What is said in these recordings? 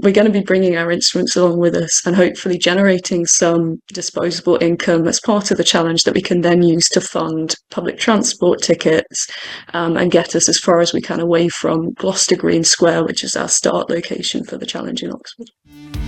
we're going to be bringing our instruments along with us and hopefully generating some disposable income as part of the challenge that we can then use to fund public transport tickets and get us as far as we can away from Gloucester Green Square, which is our start location for the challenge in Oxford.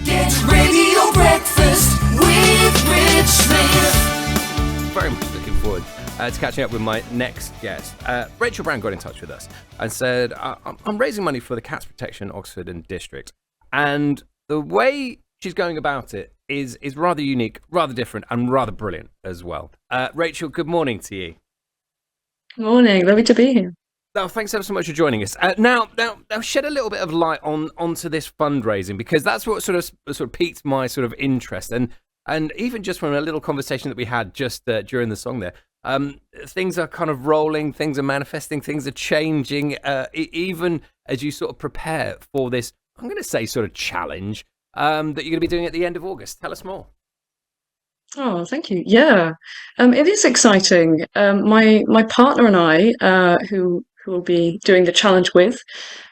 Get Radio Breakfast with Rich Smith. Very much looking forward to catching up with my next guest. Rachael Brown got in touch with us and said, I'm raising money for the Cats Protection Oxford and District. And the way she's going about it is rather unique, rather different, and rather brilliant as well. Rachael, good morning to you. Morning, lovely to be here. Oh, thanks ever so much for joining us. Now, shed a little bit of light onto this fundraising, because that's what sort of piqued my sort of interest, and even just from a little conversation that we had just during the song there, things are kind of rolling, things are manifesting, things are changing, even as you sort of prepare for this, I'm going to say sort of challenge that you're going to be doing at the end of August. Tell us more. Oh, thank you. Yeah, it is exciting. My partner and I, who will be doing the challenge with,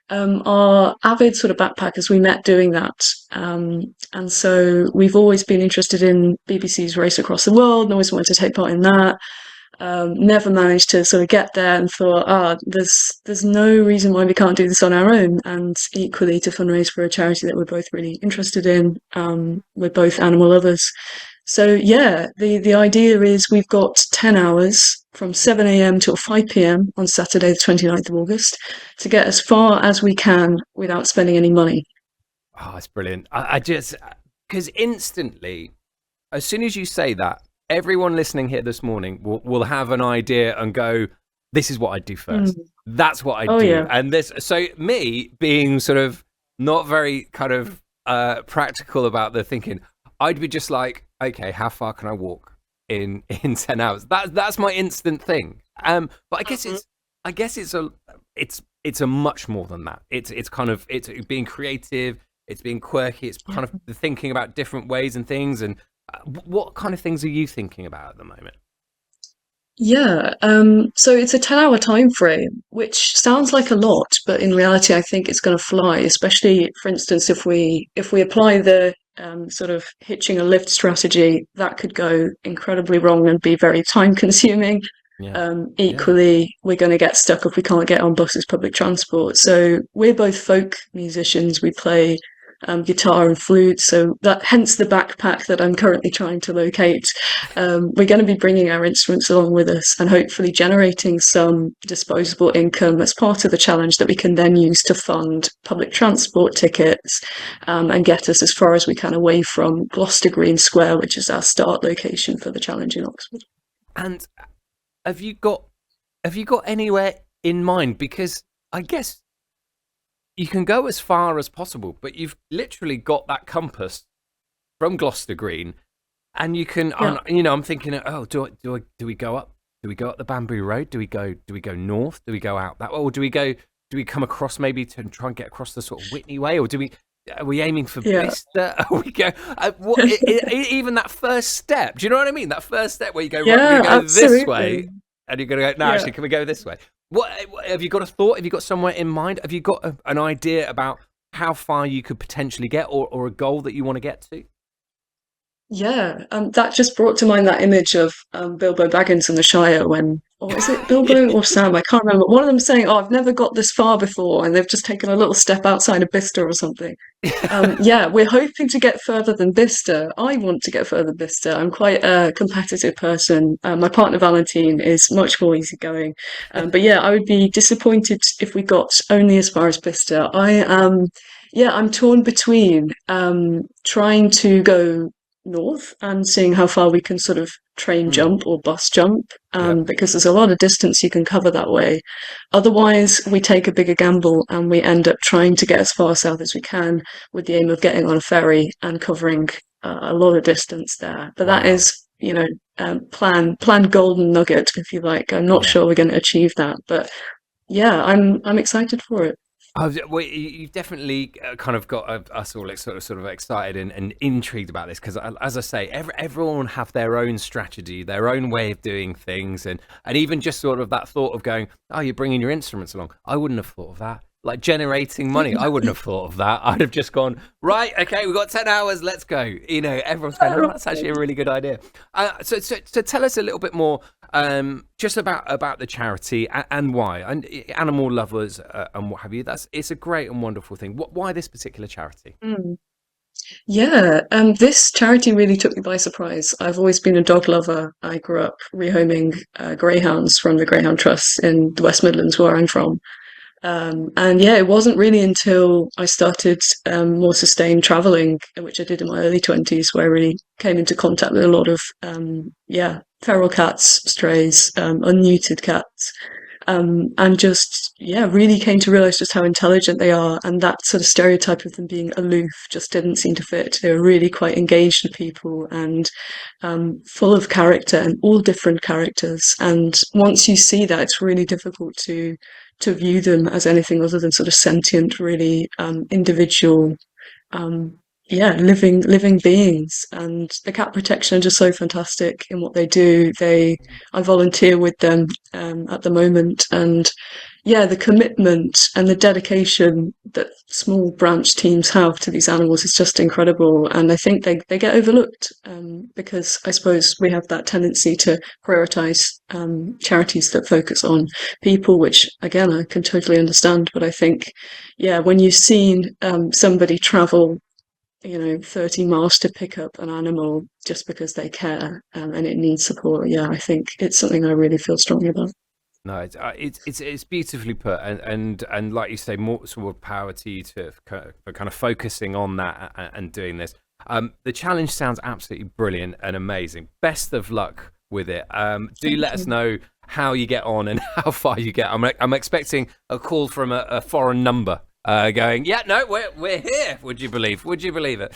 are avid sort of backpackers. We met doing that, and so we've always been interested in BBC's Race Across the World, and always wanted to take part in that. Never managed to sort of get there, and thought, there's no reason why we can't do this on our own. And equally to fundraise for a charity that we're both really interested in. We're both animal lovers. So yeah, the idea is we've got 10 hours from 7 a.m. till 5 p.m. on Saturday, the 29th of August, to get as far as we can without spending any money. Oh, it's brilliant. I just, because instantly, as soon as you say that, everyone listening here this morning will have an idea and go, this is what I'd do first. That's what I'd do. Yeah. And so me being sort of not very kind of practical about the thinking, I'd be just like, okay, how far can I walk in 10 hours? That's my instant thing. But I guess it's a much more than that. It's kind of, it's being creative, it's being quirky, it's kind of thinking about different ways and things. And what kind of things are you thinking about at the moment? Yeah, so it's a 10-hour time frame, which sounds like a lot, but in reality, I think it's going to fly. Especially, for instance, if we apply the sort of hitching a lift strategy, that could go incredibly wrong and be very time consuming. Equally, we're going to get stuck if we can't get on buses, public transport. So we're both folk musicians. We play guitar and flute, so hence the backpack that I'm currently trying to locate. We're going to be bringing our instruments along with us and hopefully generating some disposable income as part of the challenge that we can then use to fund public transport tickets and get us as far as we can away from Gloucester Green Square, which is our start location for the challenge in Oxford. And have you got anywhere in mind? Because I guess you can go as far as possible, but you've literally got that compass from Gloucester Green, and you can. Yeah. I'm thinking, do we go up? Do we go up the Bamboo Road? Do we go north? Do we go out that way, or do we come across maybe to try and get across the sort of Whitney Way, or are we aiming for Bicester? Are we go even that first step? Do you know what I mean? That first step where you go, right, we're going to go this way, and you're going to go, no, actually, can we go this way? What have you got a thought? Have you got somewhere in mind? Have you got an idea about how far you could potentially get, or a goal that you want to get to? Yeah, that just brought to mind that image of Bilbo Baggins in the Shire or is it Bilbo or Sam? I can't remember. One of them saying, "Oh, I've never got this far before," and they've just taken a little step outside of Bicester or something. Yeah, we're hoping to get further than Bicester. I want to get further than Bicester. I'm quite a competitive person. My partner Valentin is much more easygoing. But yeah, I would be disappointed if we got only as far as Bicester. I'm torn between trying to go north and seeing how far we can sort of train jump or bus jump, because there's a lot of distance you can cover that way. Otherwise, we take a bigger gamble and we end up trying to get as far south as we can with the aim of getting on a ferry and covering a lot of distance there. But that is, plan golden nugget, if you like. I'm not sure we're going to achieve that, but yeah, I'm excited for it. Well, you've definitely kind of got us all sort of excited and intrigued about this, because, as I say, everyone have their own strategy, their own way of doing things, and even just sort of that thought of going, oh, you're bringing your instruments along. I wouldn't have thought of that. like generating money. I wouldn't have thought of that. I'd have just gone, right, okay, we've got 10 hours, let's go. You know, everyone's going, oh, that's actually a really good idea. So tell us a little bit more just about the charity and why. And animal lovers and what have you. It's a great and wonderful thing. Why this particular charity? Mm. Yeah, this charity really took me by surprise. I've always been a dog lover. I grew up rehoming greyhounds from the Greyhound Trust in the West Midlands, where I'm from. And yeah, it wasn't really until I started more sustained traveling, which I did in my early 20s, where I really came into contact with a lot of yeah, feral cats, strays, unneutered cats, and just yeah, really came to realize just how intelligent they are, and that sort of stereotype of them being aloof just didn't seem to fit. They were really quite engaged with people and full of character and all different characters. And once you see that, it's really difficult to view them as anything other than sort of sentient, really individual, um, yeah, living beings. And the cat protection are just so fantastic in what they do. I volunteer with them at the moment, and yeah, the commitment and the dedication that small branch teams have to these animals is just incredible. And I think they get overlooked because I suppose we have that tendency to prioritize charities that focus on people, which again, I can totally understand. But I think, yeah, when you've seen somebody travel, 30 miles to pick up an animal just because they care and it needs support, yeah, I think it's something I really feel strongly about. No, it's beautifully put, and like you say, more sort of power to you for kind of focusing on that and doing this. The challenge sounds absolutely brilliant and amazing. Best of luck with it. Do let us know how you get on and how far you get. I'm expecting a call from a foreign number. Going, yeah, no, we're here. Would you believe it?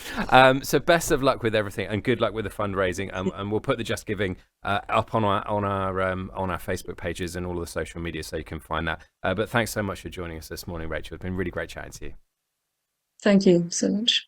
So best of luck with everything, and good luck with the fundraising. And we'll put the Just Giving up on our Facebook pages and all of the social media, so you can find that. But thanks so much for joining us this morning, Rachel. It's been really great chatting to you. Thank you so much.